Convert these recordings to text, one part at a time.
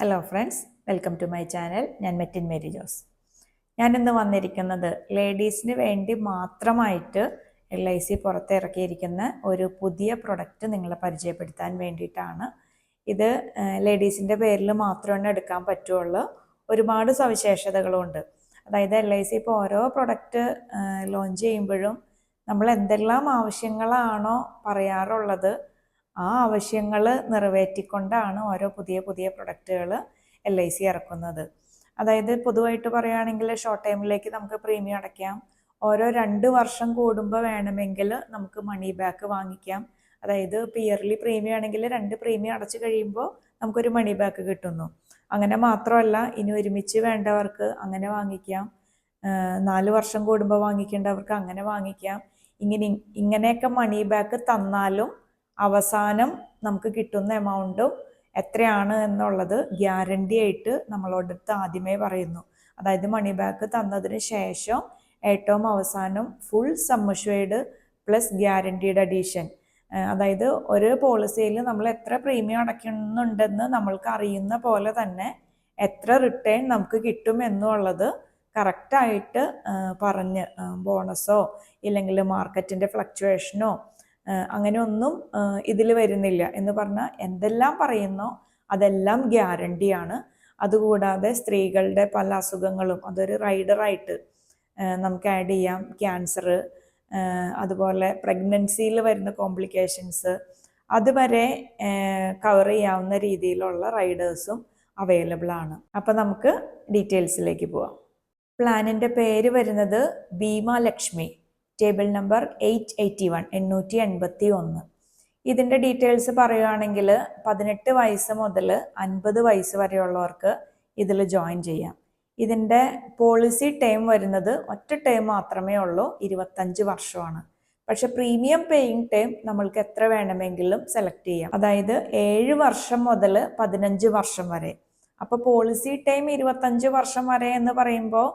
Hello friends, welcome to my channel. ഞാൻ മെറ്റിൻ മേരി ജോസ്. ഞാനിന്ന് വന്നിരിക്കുന്നത് ലേഡീസിന് വേണ്ടി മാത്രമായിട്ട് LIC പുറത്തിറക്കിയിരിക്കുന്ന ഒരു പുതിയ പ്രൊഡക്റ്റ് നിങ്ങളെ പരിചയപ്പെടുത്താൻ വേണ്ടിയിട്ടാണ്. ഇത് ലേഡീസിൻ്റെ പേരിൽ മാത്രമേ എടുക്കാൻ പറ്റുള്ളൂ. ഒരുപാട് സവിശേഷതകളുണ്ട്. അതായത് LIC ഇപ്പോൾ ഓരോ പ്രൊഡക്റ്റ് ലോഞ്ച് ചെയ്യുമ്പോഴും നമ്മൾ എന്തെല്ലാം ആവശ്യങ്ങളാണോ പറയാറുള്ളത് ആ ആവശ്യങ്ങൾ നിറവേറ്റിക്കൊണ്ടാണ് ഓരോ പുതിയ പുതിയ പ്രൊഡക്റ്റുകൾ LIC ഇറക്കുന്നത്. അതായത് പൊതുവായിട്ട് പറയുകയാണെങ്കിൽ ഷോർട്ട് ടൈമിലേക്ക് നമുക്ക് പ്രീമിയം അടയ്ക്കാം. ഓരോ 2 വർഷം കൂടുമ്പോൾ വേണമെങ്കിൽ നമുക്ക് മണി ബാക്ക് വാങ്ങിക്കാം. അതായത് ഇയർലി പ്രീമിയം ആണെങ്കിൽ 2 പ്രീമിയം അടച്ചു കഴിയുമ്പോൾ നമുക്കൊരു മണി ബാക്ക് കിട്ടുന്നു. അങ്ങനെ മാത്രമല്ല, ഇനി ഒരുമിച്ച് വേണ്ടവർക്ക് അങ്ങനെ വാങ്ങിക്കാം. 4 വർഷം കൂടുമ്പോൾ വാങ്ങിക്കേണ്ടവർക്ക് അങ്ങനെ വാങ്ങിക്കാം. ഇങ്ങനെയൊക്കെ മണി ബാക്ക് തന്നാലും അവസാനം നമുക്ക് കിട്ടുന്ന എമൗണ്ടും എത്രയാണ് എന്നുള്ളത് ഗ്യാരണ്ടി ആയിട്ട് നമ്മളോടടുത്ത് ആദ്യമേ പറയുന്നു. അതായത് മണി ബാക്ക് തന്നതിന് ശേഷം ഏറ്റവും അവസാനം full sum assured plus guaranteed addition, അതായത് ഒരു പോളിസിയിൽ നമ്മൾ എത്ര പ്രീമിയം അടയ്ക്കുന്നുണ്ടെന്ന് നമ്മൾക്ക് അറിയുന്ന പോലെ തന്നെ എത്ര റിട്ടേൺ നമുക്ക് കിട്ടും എന്നുള്ളത് കറക്റ്റായിട്ട് പറഞ്ഞ്, ബോണസോ ഇല്ലെങ്കിൽ മാർക്കറ്റിൻ്റെ ഫ്ലക്ച്വേഷനോ അങ്ങനെ ഒന്നും ഇതിൽ വരുന്നില്ല എന്ന് പറഞ്ഞാൽ എന്തെല്ലാം പറയുന്നോ അതെല്ലാം ഗ്യാരണ്ടിയാണ്. അതുകൂടാതെ സ്ത്രീകളുടെ പല അസുഖങ്ങളും അതൊരു റൈഡറായിട്ട് നമുക്ക് ആഡ് ചെയ്യാം. ക്യാൻസർ, അതുപോലെ പ്രഗ്നൻസിയിൽ വരുന്ന കോംപ്ലിക്കേഷൻസ്, അതുവരെ കവർ ചെയ്യാവുന്ന രീതിയിലുള്ള റൈഡേഴ്സും അവൈലബിൾ ആണ്. അപ്പോൾ നമുക്ക് ഡീറ്റെയിൽസിലേക്ക് പോവാം. പ്ലാനിൻ്റെ പേര് വരുന്നത് ഭീമ ലക്ഷ്മി, ടേബിൾ നമ്പർ 881. ഇതിൻ്റെ ഡീറ്റെയിൽസ് പറയുകയാണെങ്കിൽ 18 വയസ്സ് മുതൽ 50 വയസ്സ് വരെയുള്ളവർക്ക് ഇതിൽ ജോയിൻ ചെയ്യാം. ഇതിൻ്റെ പോളിസി ടൈം വരുന്നത് ഒറ്റ ടൈം മാത്രമേ ഉള്ളൂ, 25 വർഷമാണ്. പക്ഷെ പ്രീമിയം പേയിങ് ടൈം നമ്മൾക്ക് എത്ര വേണമെങ്കിലും സെലക്ട് ചെയ്യാം. അതായത് 7 വർഷം മുതൽ 15 വർഷം വരെ. അപ്പോൾ പോളിസി ടൈം 25 വർഷം വരെ എന്ന് പറയുമ്പോൾ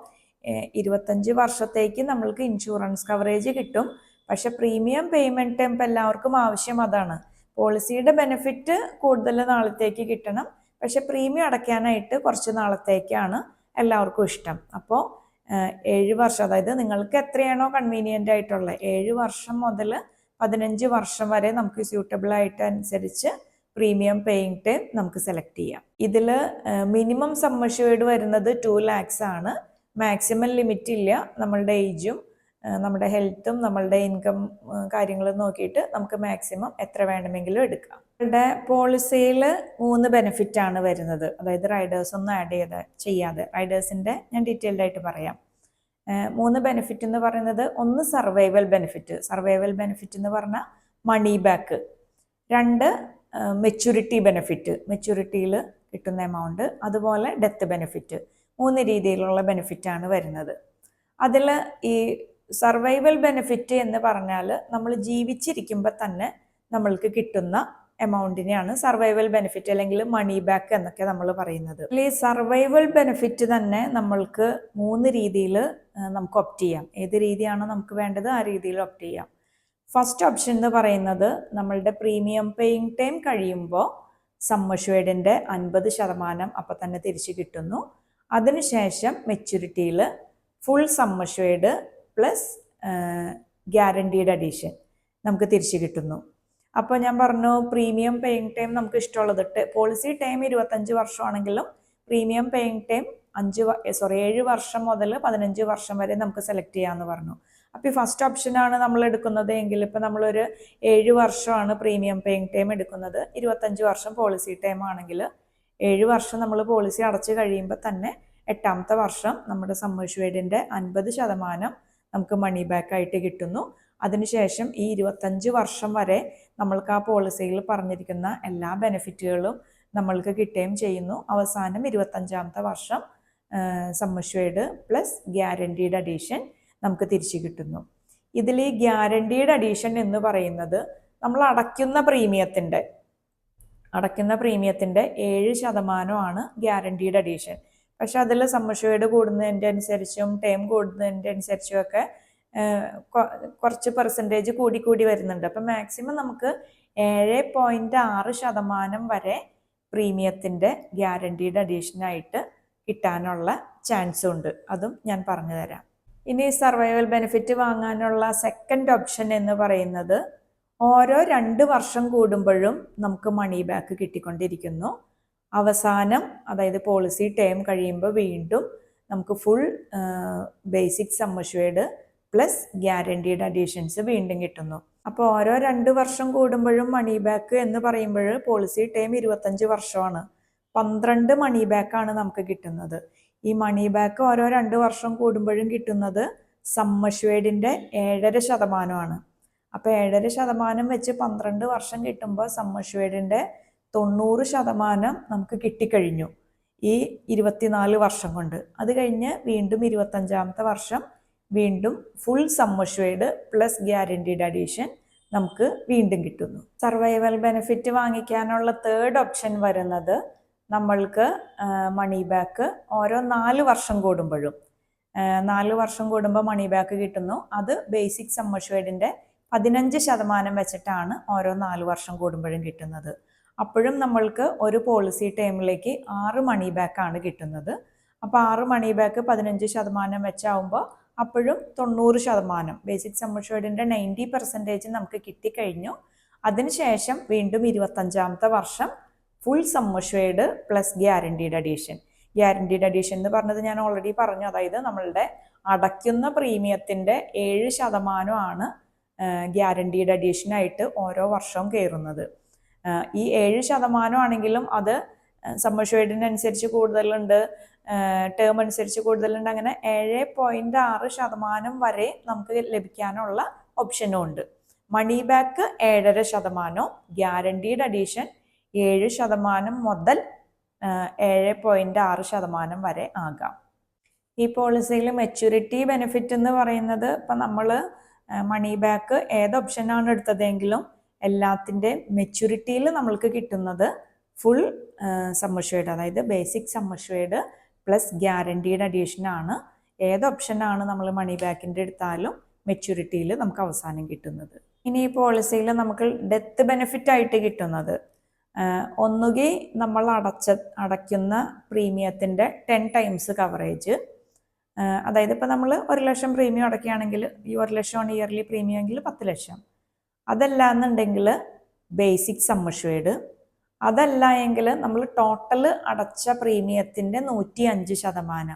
25 വർഷത്തേക്ക് നമ്മൾക്ക് ഇൻഷുറൻസ് കവറേജ് കിട്ടും. പക്ഷെ പ്രീമിയം പേയ്മെൻറ്റ് ടൈം ഇപ്പോൾ എല്ലാവർക്കും ആവശ്യം അതാണ്. പോളിസിയുടെ ബെനിഫിറ്റ് കൂടുതൽ നാളത്തേക്ക് കിട്ടണം, പക്ഷെ പ്രീമിയം അടയ്ക്കാനായിട്ട് കുറച്ച് നാളത്തേക്കാണ് എല്ലാവർക്കും ഇഷ്ടം. അപ്പോൾ 7 വർഷം, അതായത് നിങ്ങൾക്ക് എത്രയാണോ കൺവീനിയൻ്റ് ആയിട്ടുള്ള 7 വർഷം മുതൽ 15 വർഷം വരെ നമുക്ക് സ്യൂട്ടബിൾ ആയിട്ട് അനുസരിച്ച് പ്രീമിയം പേയിങ് ടൈം നമുക്ക് സെലക്ട് ചെയ്യാം. ഇതിൽ മിനിമം സം അഷ്വേർഡ് വരുന്നത് 2 lakhs ആണ്. മാക്സിമം ലിമിറ്റ് ഇല്ല. നമ്മളുടെ ഏജും നമ്മുടെ ഹെൽത്തും നമ്മളുടെ ഇൻകം കാര്യങ്ങളും നോക്കിയിട്ട് നമുക്ക് മാക്സിമം എത്ര വേണമെങ്കിലും എടുക്കാം. നമ്മളുടെ പോളിസിയിൽ 3 ബെനിഫിറ്റാണ് വരുന്നത്. അതായത് റൈഡേഴ്സ് ഒന്നും ആഡ് ചെയ്യാതെ റൈഡേഴ്സിൻ്റെ ഞാൻ ഡീറ്റെയിൽഡ് ആയിട്ട് പറയാം. 3 ബെനിഫിറ്റ് എന്ന് പറയുന്നത്, ഒന്ന് സർവൈവൽ ബെനിഫിറ്റ്. സർവൈവൽ ബെനിഫിറ്റ് എന്ന് പറഞ്ഞാൽ മണി ബാക്ക്. 2 മെച്യൂരിറ്റി ബെനിഫിറ്റ്, മെച്യൂരിറ്റിയിൽ കിട്ടുന്ന എമൗണ്ട്. അതുപോലെ ഡെത്ത് ബെനിഫിറ്റ്. 3 രീതിയിലുള്ള ബെനിഫിറ്റാണ് വരുന്നത്. അതിൽ ഈ സർവൈവൽ ബെനിഫിറ്റ് എന്ന് പറഞ്ഞാൽ നമ്മൾ ജീവിച്ചിരിക്കുമ്പോൾ തന്നെ നമ്മൾക്ക് കിട്ടുന്ന എമൗണ്ടിനെയാണ് സർവൈവൽ ബെനിഫിറ്റ് അല്ലെങ്കിൽ മണി ബാക്ക് എന്നൊക്കെ നമ്മൾ പറയുന്നത്. ഈ സർവൈവൽ ബെനിഫിറ്റ് തന്നെ നമ്മൾക്ക് 3 രീതിയിൽ നമുക്ക് ഓപ്റ്റ് ചെയ്യാം. ഏത് രീതിയാണോ നമുക്ക് വേണ്ടത് ആ രീതിയിൽ ഓപ്റ്റ് ചെയ്യാം. ഫസ്റ്റ് ഓപ്ഷൻ എന്ന് പറയുന്നത്, നമ്മളുടെ പ്രീമിയം പേയിങ് ടൈം കഴിയുമ്പോൾ സം അഷ്വേർഡിൻ്റെ 50% അപ്പം തന്നെ തിരിച്ചു കിട്ടുന്നു. അതിനുശേഷം മെച്യൂരിറ്റിയിൽ full sum assured plus guaranteed addition നമുക്ക് തിരിച്ചു കിട്ടുന്നു. അപ്പോൾ ഞാൻ പറഞ്ഞു, പ്രീമിയം പേയിങ് ടൈം നമുക്ക് ഇഷ്ടമുള്ളത്. പോളിസി ടൈം 25 വർഷമാണെങ്കിലും പ്രീമിയം പേയിങ് ടൈം 7 വർഷം മുതൽ 15 വർഷം വരെ നമുക്ക് സെലക്ട് ചെയ്യാമെന്ന് പറഞ്ഞു. അപ്പോൾ ഈ ഫസ്റ്റ് ഓപ്ഷനാണ് നമ്മൾ എടുക്കുന്നത് എങ്കിൽ ഇപ്പോൾ നമ്മളൊരു 7 വർഷമാണ് പ്രീമിയം പേയിങ് ടൈം എടുക്കുന്നത്. 25 വർഷം പോളിസി ടൈം ആണെങ്കിൽ 7 വർഷം നമ്മൾ പോളിസി അടച്ചു കഴിയുമ്പോൾ തന്നെ 8ാമത്തെ വർഷം നമ്മുടെ സം അഷ്വേർഡിൻ്റെ 50% നമുക്ക് മണി ബാക്ക് ആയിട്ട് കിട്ടുന്നു. അതിനുശേഷം ഈ 25 വർഷം വരെ നമ്മൾക്ക് ആ പോളിസിയിൽ പറഞ്ഞിരിക്കുന്ന എല്ലാ ബെനിഫിറ്റുകളും നമ്മൾക്ക് കിട്ടുകയും ചെയ്യുന്നു. അവസാനം 25ാമത്തെ വർഷം sum assured plus guaranteed addition നമുക്ക് തിരിച്ചു കിട്ടുന്നു. ഇതിൽ ഈ ഗ്യാരണ്ടീഡ് അഡീഷൻ എന്ന് പറയുന്നത് നമ്മൾ അടയ്ക്കുന്ന പ്രീമിയത്തിൻ്റെ 7% ഗ്യാരണ്ടീഡ് അഡീഷൻ. പക്ഷെ അതിൽ സം അഷ്വേർഡ് കൂടുന്നതിൻ്റെ അനുസരിച്ചും ടൈം കൂടുന്നതിൻ്റെ അനുസരിച്ചും ഒക്കെ കുറച്ച് പെർസെൻറ്റേജ് കൂടി വരുന്നുണ്ട്. അപ്പം മാക്സിമം നമുക്ക് 7.6% വരെ പ്രീമിയത്തിൻ്റെ ഗ്യാരണ്ടീഡ് അഡീഷനായിട്ട് കിട്ടാനുള്ള ചാൻസും ഉണ്ട്. അതും ഞാൻ പറഞ്ഞു തരാം. ഇനി സർവൈവൽ ബെനിഫിറ്റ് വാങ്ങാനുള്ള സെക്കൻഡ് ഓപ്ഷൻ എന്ന് പറയുന്നത് ഓരോ 2 വർഷം കൂടുമ്പോഴും നമുക്ക് മണി ബാക്ക് കിട്ടിക്കൊണ്ടിരിക്കുന്നു. അവസാനം അതായത് പോളിസി ടേം കഴിയുമ്പോൾ വീണ്ടും നമുക്ക് full basic sum assured plus guaranteed additions വീണ്ടും കിട്ടുന്നു. അപ്പോൾ ഓരോ 2 വർഷം കൂടുമ്പോഴും മണി ബാക്ക് എന്ന് പറയുമ്പോൾ പോളിസി ടേം 25 വർഷമാണ്. 12 മണി ബാക്കാണ് നമുക്ക് കിട്ടുന്നത്. ഈ മണി ബാക്ക് ഓരോ 2 വർഷം കൂടുമ്പോഴും കിട്ടുന്നത് സം അഷ്വേർഡിൻ്റെ 7.5%. അപ്പോൾ 7.5% വെച്ച് 12 വർഷം കിട്ടുമ്പോൾ സം അഷ്വേർഡിൻ്റെ 90% നമുക്ക് കിട്ടിക്കഴിഞ്ഞു ഈ 24 വർഷം കൊണ്ട്. അത് കഴിഞ്ഞ് വീണ്ടും 25ാമത്തെ വർഷം വീണ്ടും full sum assured plus guaranteed addition നമുക്ക് വീണ്ടും കിട്ടുന്നു. സർവൈവൽ ബെനിഫിറ്റ് വാങ്ങിക്കാനുള്ള തേർഡ് ഓപ്ഷൻ വരുന്നത് നമ്മൾക്ക് മണി ബാക്ക് ഓരോ 4 വർഷം കൂടുമ്പോഴും 4 വർഷം കൂടുമ്പോൾ മണി ബാക്ക് കിട്ടുന്നു. അത് ബേസിക് സം അഷ്വേർഡിൻ്റെ 15% വെച്ചിട്ടാണ് ഓരോ 4 വർഷം കൂടുമ്പോഴും കിട്ടുന്നത്. അപ്പോഴും നമ്മൾക്ക് ഒരു പോളിസി ടൈമിലേക്ക് 6 മണി ബാക്കാണ് കിട്ടുന്നത്. അപ്പോൾ 6 മണി ബാക്ക് 15% വെച്ചാവുമ്പോൾ അപ്പോഴും 90% ബേസിക് സം അഷ്വേർഡിൻ്റെ 90% നമുക്ക് കിട്ടിക്കഴിഞ്ഞു. അതിനുശേഷം വീണ്ടും 25ാമത്തെ വർഷം full sum assured plus guaranteed addition. Guaranteed addition എന്ന് പറഞ്ഞത് ഞാൻ ഓൾറെഡി പറഞ്ഞു. അതായത് നമ്മളുടെ അടയ്ക്കുന്ന പ്രീമിയത്തിൻ്റെ 7% ഗ്യാരണ്ടീഡ് അഡീഷനായിട്ട് ഓരോ വർഷവും കയറുന്നത്. ഈ 7% ആണെങ്കിലും അത് സം അഷ്വേർഡിനനുസരിച്ച് കൂടുതലുണ്ട്, ടേം അനുസരിച്ച് കൂടുതലുണ്ട്. അങ്ങനെ 7.6% വരെ നമുക്ക് ലഭിക്കാനുള്ള ഓപ്ഷനും ഉണ്ട്. മണി ബാക്ക് 7.5%, ഗ്യാരണ്ടീഡ് അഡീഷൻ 7% മുതൽ 7.6% വരെ ആകാം. ഈ പോളിസിയിൽ മെച്യൂരിറ്റി ബെനിഫിറ്റ് എന്ന് പറയുന്നത് ഇപ്പം നമ്മൾ മണി ബാക്ക് ഏത് ഓപ്ഷനാണ് എടുത്തതെങ്കിലും എല്ലാത്തിൻ്റെ മെച്യൂരിറ്റിയിൽ നമ്മൾക്ക് കിട്ടുന്നത് ഫുൾ സം അഷ്വേർഡ്, അതായത് basic sum assured plus guaranteed അഡീഷനാണ്. ഏത് ഓപ്ഷനാണ് നമ്മൾ മണി ബാക്കിൻ്റെ എടുത്താലും മെച്യൂരിറ്റിയിൽ നമുക്ക് അവസാനം കിട്ടുന്നത്. ഇനി ഈ പോളിസിയിൽ നമുക്ക് ഡെത്ത് ബെനിഫിറ്റ് ആയിട്ട് കിട്ടുന്നത് ഒന്നുകിൽ നമ്മൾ അടയ്ക്കുന്ന പ്രീമിയത്തിൻ്റെ 10 ടൈംസ് കവറേജ്. അതായത് ഇപ്പോൾ നമ്മൾ 1 ലക്ഷം പ്രീമിയം അടയ്ക്കുകയാണെങ്കിൽ ഈ 1 ലക്ഷമാണ് ഇയർലി പ്രീമിയം എങ്കിൽ 10 ലക്ഷം. അതല്ല എന്നുണ്ടെങ്കിൽ ബേസിക് സം അഷ്വേർഡ്. അതല്ല എങ്കിൽ നമ്മൾ ടോട്ടൽ അടച്ച പ്രീമിയത്തിൻ്റെ 105%.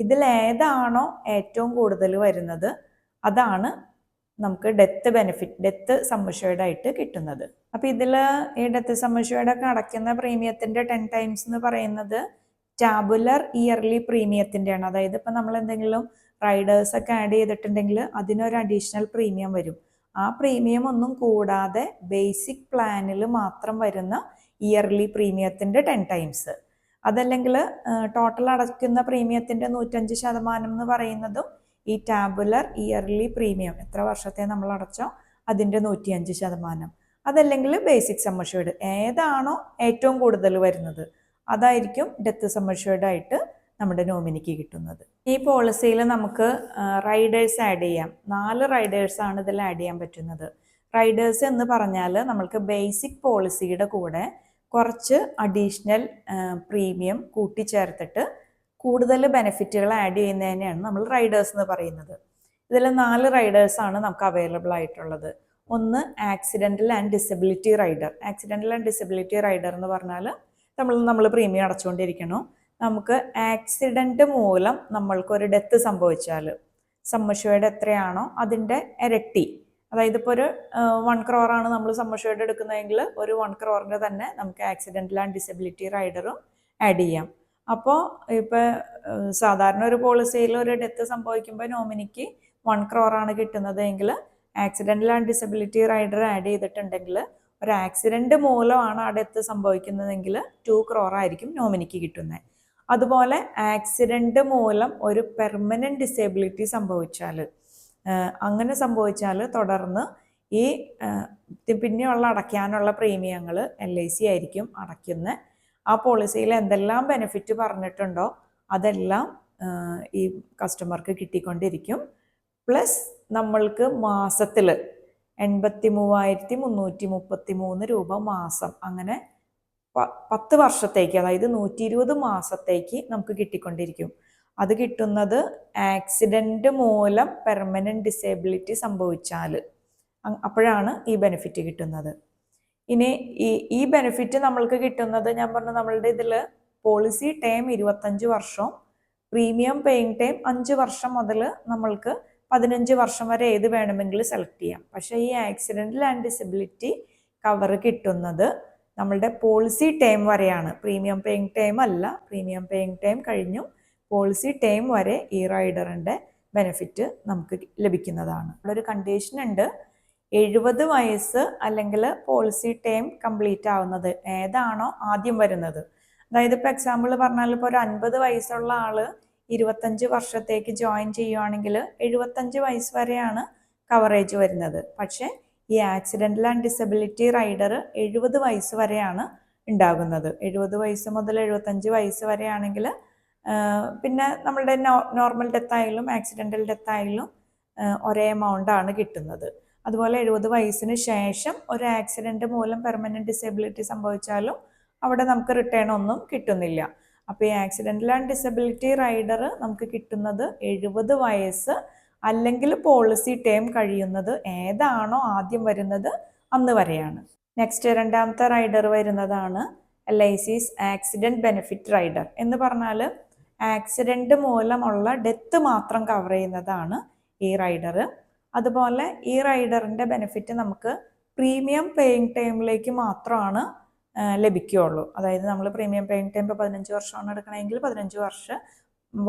ഇതിലേതാണോ ഏറ്റവും കൂടുതൽ വരുന്നത് അതാണ് നമുക്ക് death benefit, death sum assured ആയിട്ട് കിട്ടുന്നത്. അപ്പോൾ ഇതിൽ ഈ ഡെത്ത് സം അഷ്വേർഡൊക്കെ അടയ്ക്കുന്ന പ്രീമിയത്തിൻ്റെ 10 ടൈംസ് എന്ന് പറയുന്നത് ടാബുലർ ഇയർലി പ്രീമിയത്തിൻ്റെയാണ്. അതായത് ഇപ്പം നമ്മൾ എന്തെങ്കിലും റൈഡേഴ്സൊക്കെ ആഡ് ചെയ്തിട്ടുണ്ടെങ്കിൽ അതിനൊരു അഡീഷണൽ പ്രീമിയം വരും. ആ പ്രീമിയം ഒന്നും കൂടാതെ ബേസിക് പ്ലാനിൽ മാത്രം വരുന്ന ഇയർലി പ്രീമിയത്തിൻ്റെ 10 ടൈംസ്. അതല്ലെങ്കിൽ ടോട്ടൽ അടയ്ക്കുന്ന പ്രീമിയത്തിൻ്റെ 105% എന്ന് പറയുന്നതും ഈ ടാബുലർ ഇയർലി പ്രീമിയം എത്ര വർഷത്തെ നമ്മൾ അടച്ചോ അതിൻ്റെ 105%. അതല്ലെങ്കിൽ ബേസിക് സം അഷ്വേർഡ് ഏതാണോ ഏറ്റവും കൂടുതൽ വരുന്നത് അതായിരിക്കും ഡെത്ത് സം അഷ്വേർഡ് ആയിട്ട് നമ്മുടെ നോമിനിക്ക് കിട്ടുന്നത്. ഈ പോളിസിയിൽ നമുക്ക് റൈഡേഴ്സ് ആഡ് ചെയ്യാം. 4 റൈഡേഴ്സാണ് ഇതിൽ ആഡ് ചെയ്യാൻ പറ്റുന്നത്. റൈഡേഴ്സ് എന്ന് പറഞ്ഞാൽ നമ്മൾക്ക് ബേസിക് പോളിസിയുടെ കൂടെ കുറച്ച് അഡീഷണൽ പ്രീമിയം കൂട്ടിച്ചേർത്തിട്ട് കൂടുതൽ ബെനിഫിറ്റുകൾ ആഡ് ചെയ്യുന്നതിനെയാണ് നമ്മൾ റൈഡേഴ്സ് എന്ന് പറയുന്നത്. ഇതിൽ 4 റൈഡേഴ്സാണ് നമുക്ക് അവൈലബിൾ ആയിട്ടുള്ളത്. ഒന്ന് accidental and disability rider. Accidental and disability rider എന്ന് പറഞ്ഞാൽ നമ്മൾ പ്രീമിയം അടച്ചുകൊണ്ടിരിക്കണു. നമുക്ക് ആക്സിഡൻറ്റ് മൂലം നമ്മൾക്കൊരു ഡെത്ത് സംഭവിച്ചാൽ സം അഷ്വേർഡ് എത്രയാണോ അതിൻ്റെ ഇരട്ടി, അതായത് ഇപ്പോൾ ഒരു 1 crore നമ്മൾ സം അഷ്വേർഡ് എടുക്കുന്നതെങ്കിൽ ഒരു 1 crore തന്നെ നമുക്ക് ആക്സിഡൻ്റൽ ആൻഡ് ഡിസബിലിറ്റി റൈഡറും ആഡ് ചെയ്യാം. അപ്പോൾ ഇപ്പോൾ സാധാരണ ഒരു പോളിസിയിൽ ഒരു ഡെത്ത് സംഭവിക്കുമ്പോൾ നോമിനിക്ക് 1 crore കിട്ടുന്നത് എങ്കിൽ accidental and disability rider add ചെയ്തിട്ടുണ്ടെങ്കിൽ ഒരു ആക്സിഡൻറ്റ് മൂലമാണ് ആ ഡെത്ത് സംഭവിക്കുന്നതെങ്കിൽ 2 crore ആയിരിക്കും നോമിനിക്ക് കിട്ടുന്നത്. അതുപോലെ ആക്സിഡൻറ്റ് മൂലം ഒരു പെർമനൻറ്റ് ഡിസേബിലിറ്റി സംഭവിച്ചാൽ, അങ്ങനെ സംഭവിച്ചാൽ തുടർന്ന് ഈ പിന്നെയുള്ള അടയ്ക്കാനുള്ള പ്രീമിയങ്ങൾ LIC ആയിരിക്കും അടയ്ക്കുന്നത്. ആ പോളിസിയിൽ എന്തെല്ലാം ബെനിഫിറ്റ് പറഞ്ഞിട്ടുണ്ടോ അതെല്ലാം ഈ കസ്റ്റമർക്ക് കിട്ടിക്കൊണ്ടിരിക്കും. പ്ലസ് നമ്മൾക്ക് മാസത്തിൽ 83,333 രൂപ മാസം അങ്ങനെ 10 വർഷത്തേക്ക്, അതായത് 120 മാസത്തേക്ക് നമുക്ക് കിട്ടിക്കൊണ്ടിരിക്കും. അത് കിട്ടുന്നത് ആക്സിഡൻറ്റ് മൂലം പെർമനൻറ്റ് ഡിസേബിലിറ്റി സംഭവിച്ചാൽ അപ്പോഴാണ് ഈ ബെനിഫിറ്റ് കിട്ടുന്നത്. ഇനി ഈ ബെനിഫിറ്റ് നമ്മൾക്ക് കിട്ടുന്നത്, ഞാൻ പറഞ്ഞു നമ്മളുടെ ഇതിൽ പോളിസി ടൈം 25 വർഷവും പ്രീമിയം പേയിങ് ടൈം 5 വർഷം മുതൽ നമ്മൾക്ക് 15 വർഷം വരെ ഏത് വേണമെങ്കിലും സെലക്ട് ചെയ്യാം. പക്ഷേ ഈ ആക്സിഡൻ്റൽ ആൻഡ് ഡിസബിലിറ്റി കവർ കിട്ടുന്നത് നമ്മളുടെ പോളിസി ടൈം വരെയാണ്. പ്രീമിയം പേയിങ് ടൈം അല്ല. പ്രീമിയം പേയിങ് ടൈം കഴിഞ്ഞു പോളിസി ടൈം വരെ ഈ റൈഡറിൻ്റെ ബെനിഫിറ്റ് നമുക്ക് ലഭിക്കുന്നതാണ്. ഒരു കണ്ടീഷൻ ഉണ്ട്, 70 വയസ്സ് അല്ലെങ്കിൽ പോളിസി ടൈം കംപ്ലീറ്റ് ആവുന്നത് ഏതാണോ ആദ്യം വരുന്നത്. അതായത് ഇപ്പോൾ എക്സാമ്പിൾ പറഞ്ഞാൽ ഇപ്പോൾ ഒരു 50 വയസ്സുള്ള ആൾ 25 വർഷത്തേക്ക് ജോയിൻ ചെയ്യുവാണെങ്കിൽ 75 വയസ്സ് വരെയാണ് കവറേജ് വരുന്നത്. പക്ഷേ ഈ ആക്സിഡൻ്റൽ ആൻഡ് ഡിസബിലിറ്റി റൈഡർ 70 വയസ്സ് വരെയാണ് ഉണ്ടാകുന്നത്. 70 വയസ്സ് മുതൽ 75 വയസ്സ് വരെയാണെങ്കിൽ പിന്നെ നമ്മളുടെ നോർമൽ ഡെത്ത് ആയാലും ആക്സിഡൻ്റൽ ഡെത്ത് ആയാലും ഒരേ എമൗണ്ട് ആണ് കിട്ടുന്നത്. അതുപോലെ 70 വയസ്സിന് ശേഷം ഒരു ആക്സിഡൻറ്റ് മൂലം പെർമനൻറ്റ് ഡിസേബിലിറ്റി സംഭവിച്ചാലും അവിടെ നമുക്ക് റിട്ടേൺ ഒന്നും കിട്ടുന്നില്ല. അപ്പോൾ ഈ ആക്സിഡൻ്റൽ ആൻഡ് ഡിസബിലിറ്റി റൈഡർ നമുക്ക് കിട്ടുന്നത് 70 വയസ്സ് അല്ലെങ്കിൽ പോളിസി ടൈം കഴിയുന്നത് ഏതാണോ ആദ്യം വരുന്നത് അന്ന് വരെയാണ്. നെക്സ്റ്റ് രണ്ടാമത്തെ റൈഡർ വരുന്നതാണ് LIC's ആക്സിഡൻറ്റ് ബെനിഫിറ്റ് റൈഡർ. എന്ന് പറഞ്ഞാൽ ആക്സിഡൻറ്റ് മൂലമുള്ള ഡെത്ത് മാത്രം കവർ ചെയ്യുന്നതാണ് ഈ റൈഡർ. അതുപോലെ ഈ റൈഡറിൻ്റെ ബെനിഫിറ്റ് നമുക്ക് പ്രീമിയം പേയിങ് ടൈമിലേക്ക് മാത്രമാണ് ലഭിക്കുകയുള്ളൂ. അതായത് നമ്മൾ പ്രീമിയം പേയിങ് ടൈം ഇപ്പോൾ 15 വർഷമാണ് എടുക്കണമെങ്കിൽ 15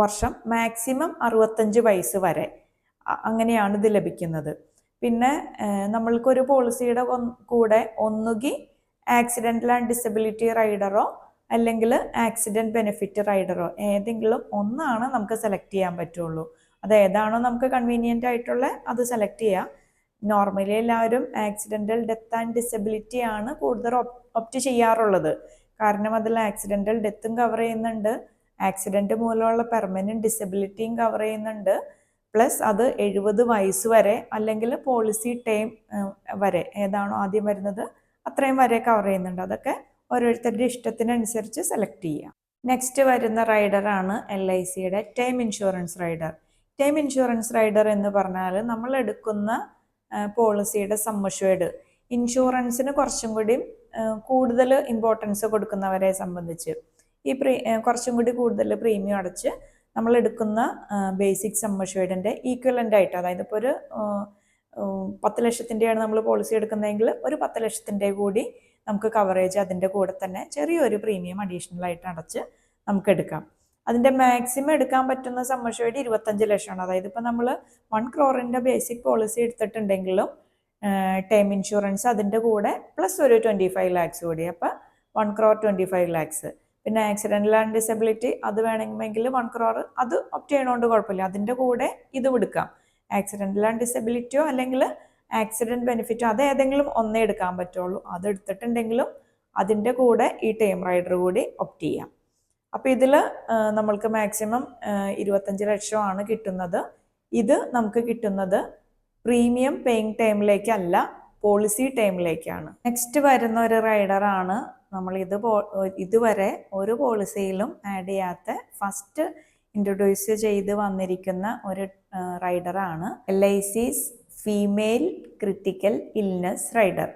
വർഷം മാക്സിമം 65 വയസ്സ് വരെ അങ്ങനെയാണ് ഇത് ലഭിക്കുന്നത്. പിന്നെ നമ്മൾക്കൊരു പോളിസിയുടെ കൂടെ ഒന്നുകിൽ ആക്സിഡൻ്റൽ ആൻഡ് ഡിസബിലിറ്റി റൈഡറോ അല്ലെങ്കിൽ ആക്സിഡൻറ്റ് ബെനിഫിറ്റ് റൈഡറോ ഏതെങ്കിലും ഒന്നാണ് നമുക്ക് സെലക്ട് ചെയ്യാൻ പറ്റുള്ളൂ. അത് ഏതാണോ നമുക്ക് കൺവീനിയൻ്റ് ആയിട്ടുള്ള അത് സെലക്ട് ചെയ്യാം. നോർമലി എല്ലാവരും ആക്സിഡൻ്റൽ ഡെത്ത് ആൻഡ് ഡിസബിലിറ്റി ആണ് കൂടുതൽ ഒപ്റ്റ് ചെയ്യാറുള്ളത്. കാരണം അതിൽ ആക്സിഡൻ്റൽ ഡെത്തും കവർ ചെയ്യുന്നുണ്ട്, ആക്സിഡൻറ്റ് മൂലമുള്ള പെർമനൻറ്റ് ഡിസബിലിറ്റിയും കവർ ചെയ്യുന്നുണ്ട്, പ്ലസ് അത് 70 വയസ്സ് വരെ അല്ലെങ്കിൽ പോളിസി ടൈം വരെ ഏതാണോ ആദ്യം വരുന്നത് അത്രയും വരെ കവർ ചെയ്യുന്നുണ്ട്. അതൊക്കെ ഓരോരുത്തരുടെ ഇഷ്ടത്തിനനുസരിച്ച് സെലക്ട് ചെയ്യാം. നെക്സ്റ്റ് വരുന്ന റൈഡറാണ് LICയുടെ time insurance rider. Time insurance rider എന്ന് പറഞ്ഞാൽ നമ്മൾ എടുക്കുന്ന പോളിസിയുടെ സം അഷ്വേർഡ് ഇൻഷുറൻസിന് കുറച്ചും കൂടി കൂടുതൽ ഇമ്പോർട്ടൻസ് കൊടുക്കുന്നവരെ സംബന്ധിച്ച് ഈ കുറച്ചും കൂടി കൂടുതൽ പ്രീമിയം അടച്ച് നമ്മൾ എടുക്കുന്ന ബേസിക് സം അഷ്വേർഡിൻ്റെ ഈക്വലൻ്റ് ആയിട്ട്, അതായത് ഇപ്പോൾ ഒരു 10 ലക്ഷത്തിൻ്റെയാണ് നമ്മൾ പോളിസി എടുക്കുന്നതെങ്കിൽ ഒരു 10 ലക്ഷത്തിൻ്റെ കൂടി നമുക്ക് കവറേജ് അതിൻ്റെ കൂടെ തന്നെ ചെറിയൊരു പ്രീമിയം അഡീഷണൽ ആയിട്ട് അടച്ച് നമുക്ക് എടുക്കാം. അതിൻ്റെ മാക്സിമം എടുക്കാൻ പറ്റുന്ന സം അഷ്വേർഡ് 25 ലക്ഷമാണ്. അതായത് ഇപ്പോൾ നമ്മൾ 1 crore ബേസിക് പോളിസി എടുത്തിട്ടുണ്ടെങ്കിലും ടൈം ഇൻഷുറൻസ് അതിൻ്റെ കൂടെ പ്ലസ് ഒരു 25 lakhs കൂടി, അപ്പോൾ 1 crore 25 lakhs. പിന്നെ ആക്സിഡൻ്റൽ ആൻഡ് ഡിസബിലിറ്റി അത് വേണമെങ്കിൽ 1 crore അത് ഒപ്റ്റ് ചെയ്യണോണ്ട് കുഴപ്പമില്ല, അതിൻ്റെ കൂടെ ഇതും എടുക്കാം. ആക്സിഡൻ്റൽ ആൻഡ് ഡിസബിലിറ്റിയോ അല്ലെങ്കിൽ ആക്സിഡൻറ്റ് ബെനിഫിറ്റോ അത് ഏതെങ്കിലും ഒന്നേ എടുക്കാൻ പറ്റുള്ളൂ. അത് എടുത്തിട്ടുണ്ടെങ്കിലും അതിൻ്റെ കൂടെ ഈ ടൈം റൈഡർ കൂടി ഒപ്റ്റ് ചെയ്യാം. അപ്പോൾ ഇതിൽ നമ്മൾക്ക് മാക്സിമം 25 ലക്ഷമാണ് കിട്ടുന്നത്. ഇത് നമുക്ക് കിട്ടുന്നത് പ്രീമിയം പേയിങ് ടൈമിലേക്കല്ല, പോളിസി ടൈമിലേക്കാണ്. നെക്സ്റ്റ് വരുന്ന ഒരു റൈഡറാണ് നമ്മൾ ഇതുവരെ ഒരു പോളിസിയിലും ആഡ് ചെയ്യാത്ത ഫസ്റ്റ് ഇൻട്രൊഡ്യൂസ് ചെയ്ത് വന്നിരിക്കുന്ന ഒരു റൈഡറാണ് LIC's female critical illness rider.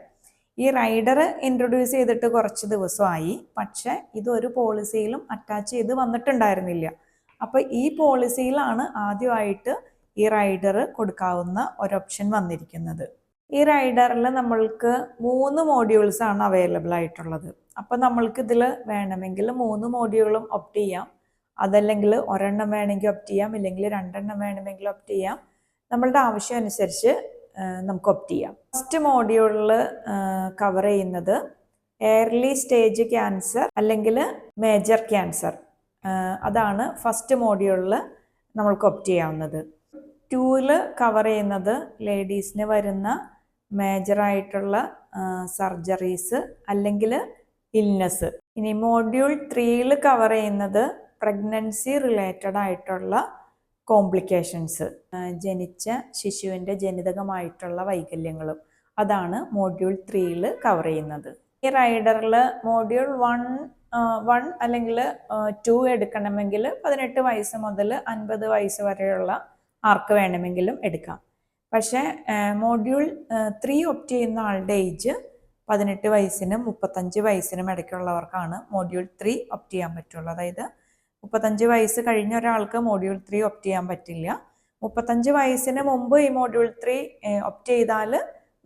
ഈ റൈഡർ ഇൻട്രൊഡ്യൂസ് ചെയ്തിട്ട് കുറച്ച് ദിവസമായി, പക്ഷെ ഇതൊരു പോളിസിയിലും അറ്റാച്ച് ചെയ്ത് വന്നിട്ടുണ്ടായിരുന്നില്ല. അപ്പോൾ ഈ പോളിസിയിലാണ് ആദ്യമായിട്ട് ഈ റൈഡർ കൊടുക്കാവുന്ന ഒരു ഓപ്ഷൻ വന്നിരിക്കുന്നത്. ഈ റൈഡറിൽ നമ്മൾക്ക് 3 മോഡ്യൂൾസ് ആണ് അവൈലബിൾ ആയിട്ടുള്ളത്. അപ്പോൾ നമ്മൾക്ക് ഇതിൽ വേണമെങ്കിൽ 3 മോഡ്യൂളും ഒപ്റ്റ് ചെയ്യാം, അതല്ലെങ്കിൽ ഒരെണ്ണം വേണമെങ്കിൽ ഒപ്റ്റ് ചെയ്യാം, ഇല്ലെങ്കിൽ 2 എണ്ണം വേണമെങ്കിൽ ഒപ്റ്റ് ചെയ്യാം. നമ്മളുടെ ആവശ്യം അനുസരിച്ച് നമുക്ക് ഒപ്റ്റ് ചെയ്യാം. ഫസ്റ്റ് മോഡ്യൂളിൽ കവർ ചെയ്യുന്നത് എയർലി സ്റ്റേജ് ക്യാൻസർ അല്ലെങ്കിൽ മേജർ ക്യാൻസർ, അതാണ് ഫസ്റ്റ് മോഡ്യൂളിൽ നമ്മൾക്ക് ഒപ്റ്റ് ചെയ്യാവുന്നത്. 2ൽ കവർ ചെയ്യുന്നത് ലേഡീസിന് വരുന്ന മേജറായിട്ടുള്ള സർജറീസ് അല്ലെങ്കിൽ ഇൽനെസ്. ഇനി മോഡ്യൂൾ 3ൽ കവർ ചെയ്യുന്നത് പ്രഗ്നൻസി റിലേറ്റഡ് ആയിട്ടുള്ള കോംപ്ലിക്കേഷൻസ്, ജനിച്ച ശിശുവിൻ്റെ ജനിതകമായിട്ടുള്ള വൈകല്യങ്ങളും, അതാണ് മോഡ്യൂൾ 3ൽ കവർ ചെയ്യുന്നത്. ഈ റൈഡറിൽ മോഡ്യൂൾ 1 അല്ലെങ്കിൽ 2 എടുക്കണമെങ്കിൽ 18 വയസ്സ് മുതൽ 50 വയസ്സ് വരെയുള്ള ആർക്ക് വേണമെങ്കിലും എടുക്കാം. പക്ഷേ മോഡ്യൂൾ 3 ഒപ്റ്റ് ചെയ്യുന്ന ആളുടെ ഏജ് 18 വയസ്സിനും 35 വയസ്സിനും ഇടയ്ക്കുള്ളവർക്കാണ് മോഡ്യൂൾ 3 ഒപ്റ്റ് ചെയ്യാൻ പറ്റുള്ളൂ. അതായത് 35 വയസ്സ് കഴിഞ്ഞ ഒരാൾക്ക് മോഡ്യൂൾ 3 ഒപ്റ്റ് ചെയ്യാൻ പറ്റില്ല. 35 വയസ്സിന് മുമ്പ് ഈ മോഡ്യൂൾ 3 ഒപ്റ്റ് ചെയ്താൽ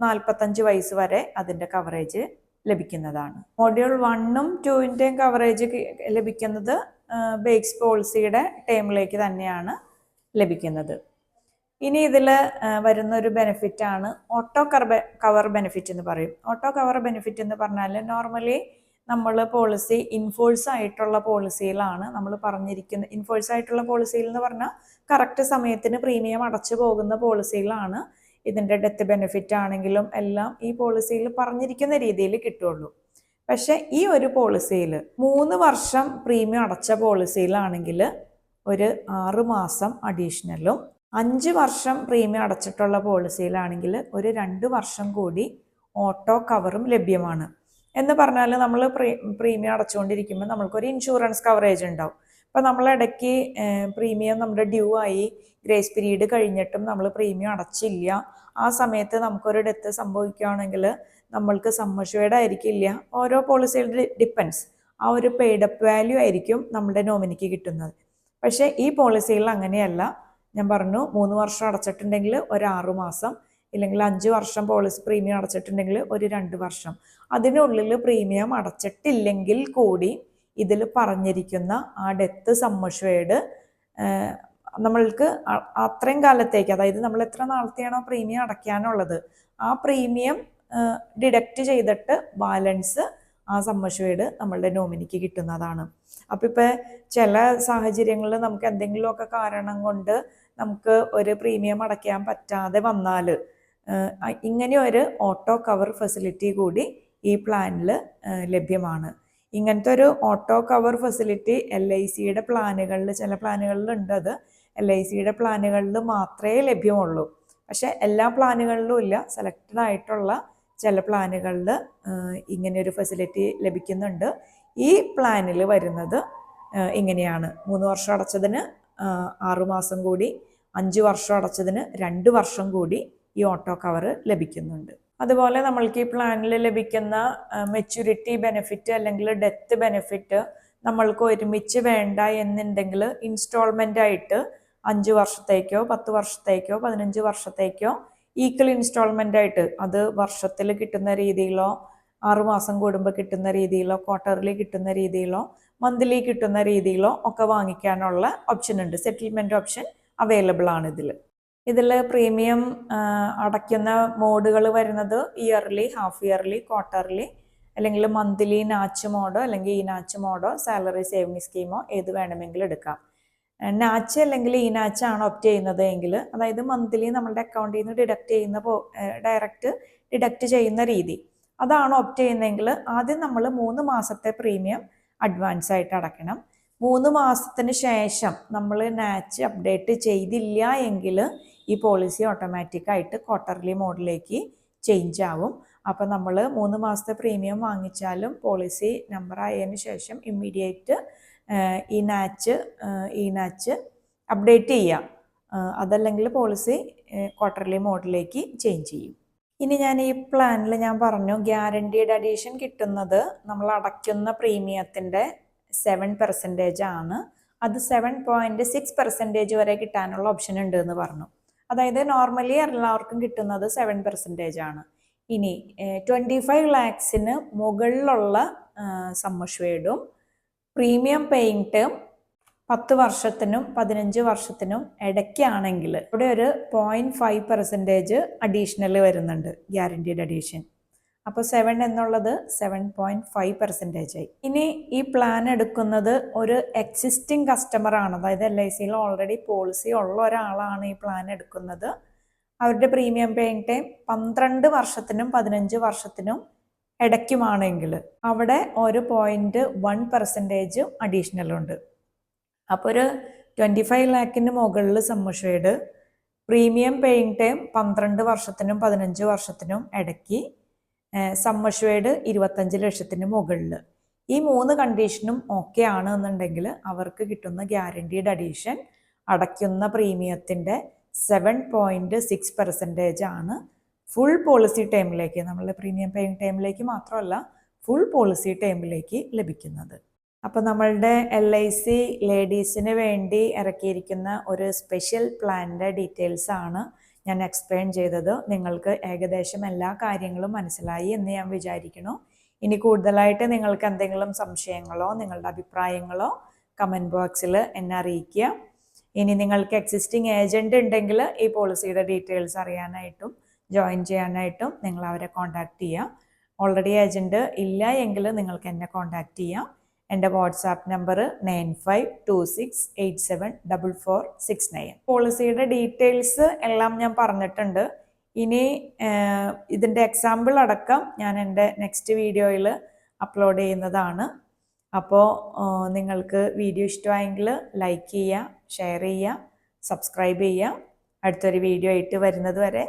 45 വയസ്സ് വരെ അതിൻ്റെ കവറേജ് ലഭിക്കുന്നതാണ്. മോഡ്യൂൾ 1ഉം 2ൻ്റെയും കവറേജ് ലഭിക്കുന്നത് ബേക്സ് പോളിസിയുടെ ടേമിലേക്ക് തന്നെയാണ് ലഭിക്കുന്നത്. ഇനി ഇതിൽ വരുന്ന ഒരു ബെനിഫിറ്റാണ് ഓട്ടോ കവർ ബെനിഫിറ്റ് എന്ന് പറയും. ഓട്ടോ കവർ ബെനിഫിറ്റ് എന്ന് പറഞ്ഞാൽ നോർമലി നമ്മൾ പോളിസി ഇൻഫോഴ്സ് ആയിട്ടുള്ള പോളിസിയിലാണ് നമ്മൾ പറഞ്ഞിരിക്കുന്നത്. ഇൻഫോഴ്സ് ആയിട്ടുള്ള പോളിസിയിൽ എന്ന് പറഞ്ഞാൽ കറക്റ്റ് സമയത്തിന് പ്രീമിയം അടച്ചു പോകുന്ന പോളിസിയിലാണ് ഇതിൻ്റെ ഡെത്ത് ബെനിഫിറ്റ് ആണെങ്കിലും എല്ലാം ഈ പോളിസിയിൽ പറഞ്ഞിരിക്കുന്ന രീതിയിൽ കിട്ടുള്ളൂ. പക്ഷെ ഈ ഒരു പോളിസിയിൽ 3 വർഷം പ്രീമിയം അടച്ച പോളിസിയിലാണെങ്കിൽ ഒരു 6 മാസം അഡീഷണലും, 5 വർഷം പ്രീമിയം അടച്ചിട്ടുള്ള പോളിസിയിലാണെങ്കിൽ ഒരു 2 വർഷം കൂടി ഓട്ടോ കവറും ലഭ്യമാണ്. എന്ന് പറഞ്ഞാൽ നമ്മൾ പ്രീമിയം അടച്ചുകൊണ്ടിരിക്കുമ്പോൾ നമ്മൾക്കൊരു ഇൻഷുറൻസ് കവറേജ് ഉണ്ടാവും. അപ്പോൾ നമ്മളിടയ്ക്ക് പ്രീമിയം നമ്മുടെ ഡ്യൂ ആയി ഗ്രേസ് പീരീഡ് കഴിഞ്ഞിട്ടും നമ്മൾ പ്രീമിയം അടച്ചില്ല, ആ സമയത്ത് നമുക്കൊരു ഡെത്ത് സംഭവിക്കുകയാണെങ്കിൽ നമ്മൾക്ക് സം അഷ്വേർഡ് ആയിരിക്കില്ല. ഓരോ പോളിസിയുടെ ഡിപ്പെൻസ്, ആ ഒരു പെയ്ഡപ്പ് വാല്യൂ ആയിരിക്കും നമ്മുടെ നോമിനിക്ക് കിട്ടുന്നത്. പക്ഷേ ഈ പോളിസിയിൽ അങ്ങനെയല്ല. ഞാൻ പറഞ്ഞു 3 വർഷം അടച്ചിട്ടുണ്ടെങ്കിൽ ഒരു 6 മാസം, ഇല്ലെങ്കിൽ 5 വർഷം പോളിസി പ്രീമിയം അടച്ചിട്ടുണ്ടെങ്കിൽ ഒരു 2 വർഷം. അതിനുള്ളിൽ പ്രീമിയം അടച്ചിട്ടില്ലെങ്കിൽ കൂടി ഇതിൽ പറഞ്ഞിരിക്കുന്ന ആ ഡെത്ത് സം അഷ്വേർഡ് നമ്മൾക്ക് അത്രയും കാലത്തേക്ക്, അതായത് നമ്മൾ എത്ര നാളത്തെയാണോ പ്രീമിയം അടയ്ക്കാനുള്ളത് ആ പ്രീമിയം ഡിഡക്റ്റ് ചെയ്തിട്ട് ബാലൻസ് ആ സം അഷ്വേർഡ് നമ്മളുടെ നോമിനിക്ക് കിട്ടുന്നതാണ്. അപ്പം ഇപ്പം ചില സാഹചര്യങ്ങളിൽ നമുക്ക് എന്തെങ്കിലുമൊക്കെ കാരണം കൊണ്ട് നമുക്ക് ഒരു പ്രീമിയം അടയ്ക്കാൻ പറ്റാതെ വന്നാൽ ഇങ്ങനെ ഒരു ഓട്ടോ കവർ ഫെസിലിറ്റി കൂടി ഈ പ്ലാനിൽ ലഭ്യമാണ്. ഇങ്ങനത്തെ ഒരു ഓട്ടോ കവർ ഫെസിലിറ്റി LICയുടെ പ്ലാനുകളിൽ, ചില പ്ലാനുകളിലുണ്ട്. അത് LICയുടെ പ്ലാനുകളിൽ മാത്രമേ ലഭ്യമുള്ളൂ. പക്ഷെ എല്ലാ പ്ലാനുകളിലും ഇല്ല. സെലക്റ്റഡ് ആയിട്ടുള്ള ചില പ്ലാനുകളിൽ ഇങ്ങനെയൊരു ഫെസിലിറ്റി ലഭിക്കുന്നുണ്ട്. ഈ പ്ലാനിൽ വരുന്നത് ഇങ്ങനെയാണ്: 3 വർഷം അടച്ചതിന് 6 മാസം കൂടി, 5 വർഷം അടച്ചതിന് 2 വർഷം കൂടി ഈ ഓട്ടോ കവർ ലഭിക്കുന്നുണ്ട്. അതുപോലെ നമ്മൾക്ക് ഈ പ്ലാനിൽ ലഭിക്കുന്ന മെച്യൂരിറ്റി ബെനിഫിറ്റ് അല്ലെങ്കിൽ ഡെത്ത് ബെനിഫിറ്റ് നമ്മൾക്ക് ഒരുമിച്ച് വേണ്ട എന്നുണ്ടെങ്കിൽ ഇൻസ്റ്റാൾമെൻ്റ് ആയിട്ട് 5 വർഷത്തേക്കോ 10 വർഷത്തേക്കോ 15 വർഷത്തേക്കോ ഈക്വൽ ഇൻസ്റ്റാൾമെൻ്റ് ആയിട്ട്, അത് വർഷത്തിൽ കിട്ടുന്ന രീതിയിലോ 6 മാസം കൂടുമ്പോൾ കിട്ടുന്ന രീതിയിലോ ക്വാർട്ടർലി കിട്ടുന്ന രീതിയിലോ മന്ത്ലി കിട്ടുന്ന രീതിയിലോ ഒക്കെ വാങ്ങിക്കാനുള്ള ഓപ്ഷൻ ഉണ്ട്. സെറ്റിൽമെൻറ്റ് ഓപ്ഷൻ അവൈലബിൾ ആണ് ഇതിൽ പ്രീമിയം അടയ്ക്കുന്ന മോഡുകൾ വരുന്നത് ഇയർലി, ഹാഫ് ഇയർലി, ക്വാർട്ടർലി, അല്ലെങ്കിൽ മന്ത്ലി നാച്ച് മോഡോ അല്ലെങ്കിൽ ഈ നാച്ച് മോഡോ സാലറി സേവിങ് സ്കീമോ ഏത് വേണമെങ്കിലും എടുക്കാം. നാച്ച് അല്ലെങ്കിൽ ഈ നാച്ച് ആണ് ഒപ്റ്റ് ചെയ്യുന്നത് എങ്കിൽ, അതായത് മന്ത്ലി നമ്മളുടെ അക്കൗണ്ടിൽ നിന്ന് ഡയറക്റ്റ് ഡിഡക്റ്റ് ചെയ്യുന്ന രീതി, അതാണ് ഒപ്റ്റ് ചെയ്യുന്നതെങ്കിൽ ആദ്യം നമ്മൾ 3 മാസത്തെ പ്രീമിയം അഡ്വാൻസ് ആയിട്ട് അടയ്ക്കണം. 3 മാസത്തിന് ശേഷം നമ്മൾ നാച്ച് അപ്ഡേറ്റ് ചെയ്തില്ല എങ്കിൽ ഈ പോളിസി ഓട്ടോമാറ്റിക്കായിട്ട് ക്വാർട്ടർലി മോഡിലേക്ക് ചേഞ്ച് ആവും. അപ്പോൾ നമ്മൾ 3 മാസത്തെ പ്രീമിയം വാങ്ങിച്ചാലും പോളിസി നമ്പർ ആയതിനു ശേഷം ഇമ്മീഡിയറ്റ് ഈ നാച്ച് അപ്ഡേറ്റ് ചെയ്യാം. അതല്ലെങ്കിൽ പോളിസി ക്വാർട്ടർലി മോഡിലേക്ക് ചേഞ്ച് ചെയ്യും. ഇനി ഞാൻ ഈ പ്ലാനിൽ ഞാൻ പറഞ്ഞു ഗ്യാരണ്ടീഡ് അഡീഷൻ കിട്ടുന്നത് നമ്മൾ അടയ്ക്കുന്ന പ്രീമിയത്തിൻ്റെ 7% ആണ്. അത് 7.6% വരെ കിട്ടാനുള്ള ഓപ്ഷൻ ഉണ്ട് എന്ന് പറഞ്ഞു. അതായത് നോർമലി എല്ലാവർക്കും കിട്ടുന്നത് 7% ആണ്. ഇനി 25 lakhsന് മുകളിലുള്ള സം അഷ്വേർഡും പ്രീമിയം പേയിങ് ടേം 10 വർഷത്തിനും 15 വർഷത്തിനും ഇടയ്ക്കാണെങ്കിൽ ഇവിടെ ഒരു 0.5% അഡീഷണൽ വരുന്നുണ്ട്, ഗ്യാരണ്ടീഡ് അഡീഷൻ. അപ്പോൾ 7 എന്നുള്ളത് 7.5% ആയി. ഇനി ഈ പ്ലാൻ എടുക്കുന്നത് ഒരു എക്സിസ്റ്റിംഗ് കസ്റ്റമർ ആണ്, അതായത് LICയിൽ ഓൾറെഡി പോളിസി ഉള്ള ഒരാളാണ് ഈ പ്ലാൻ എടുക്കുന്നത്. അവരുടെ പ്രീമിയം പേയിങ് ടൈം 12 വർഷത്തിനും 15 വർഷത്തിനും ഇടയ്ക്കുമാണെങ്കിൽ അവിടെ ഒരു 0.1% അഡീഷണൽ ഉണ്ട്. അപ്പോൾ ഒരു 25 lakhന് മുകളിൽ sum assured, premium paying time 12 വർഷത്തിനും 15 വർഷത്തിനും ഇടയ്ക്ക്, സം അഷ്വേർഡ് 25 ലക്ഷത്തിന് മുകളിൽ. ഈ 3 കണ്ടീഷനും ഓക്കെ ആണ് എന്നുണ്ടെങ്കിൽ അവർക്ക് കിട്ടുന്ന ഗ്യാരണ്ടീഡ് അഡീഷൻ അടയ്ക്കുന്ന പ്രീമിയത്തിൻ്റെ 7.6% ആണ് ഫുൾ പോളിസി ടൈമിലേക്ക്, നമ്മളുടെ പ്രീമിയം പേയിങ് ടൈമിലേക്ക് മാത്രമല്ല ഫുൾ പോളിസി ടൈമിലേക്ക് ലഭിക്കുന്നത്. അപ്പോൾ നമ്മളുടെ LIC ലേഡീസിന് വേണ്ടി ഇറക്കിയിരിക്കുന്ന ഒരു സ്പെഷ്യൽ പ്ലാനിൻ്റെ ഡീറ്റെയിൽസ് ആണ് ഞാൻ എക്സ്പ്ലെയിൻ ചെയ്തത്. നിങ്ങൾക്ക് ഏകദേശം എല്ലാ കാര്യങ്ങളും മനസ്സിലായി എന്ന് ഞാൻ വിചാരിക്കുന്നു. ഇനി കൂടുതലായിട്ട് നിങ്ങൾക്ക് എന്തെങ്കിലും സംശയങ്ങളോ നിങ്ങളുടെ അഭിപ്രായങ്ങളോ കമൻറ്റ് ബോക്സിൽ എന്നെ അറിയിക്കുക. ഇനി നിങ്ങൾക്ക് എക്സിസ്റ്റിംഗ് ഏജൻറ് ഉണ്ടെങ്കിൽ ഈ പോളിസിയുടെ ഡീറ്റെയിൽസ് അറിയാനായിട്ടും ജോയിൻ ചെയ്യാനായിട്ടും നിങ്ങൾ അവരെ കോൺടാക്റ്റ് ചെയ്യുക. ഓൾറെഡി ഏജൻറ് ഇല്ല എങ്കിൽ നിങ്ങൾക്ക് എന്നെ കോൺടാക്റ്റ് ചെയ്യാം. എൻ്റെ വാട്സാപ്പ് നമ്പർ 9526874469. പോളിസിയുടെ ഡീറ്റെയിൽസ് എല്ലാം ഞാൻ പറഞ്ഞിട്ടുണ്ട്. ഇനി ഇതിൻ്റെ എക്സാമ്പിൾ അടക്കം ഞാൻ എൻ്റെ നെക്സ്റ്റ് വീഡിയോയിൽ അപ്ലോഡ് ചെയ്യുന്നതാണ്. അപ്പോൾ നിങ്ങൾക്ക് വീഡിയോ ഇഷ്ടമായെങ്കിൽ ലൈക്ക് ചെയ്യുക, ഷെയർ ചെയ്യുക, സബ്സ്ക്രൈബ് ചെയ്യുക. അടുത്തൊരു വീഡിയോ ആയിട്ട് വരുന്നത് വരെ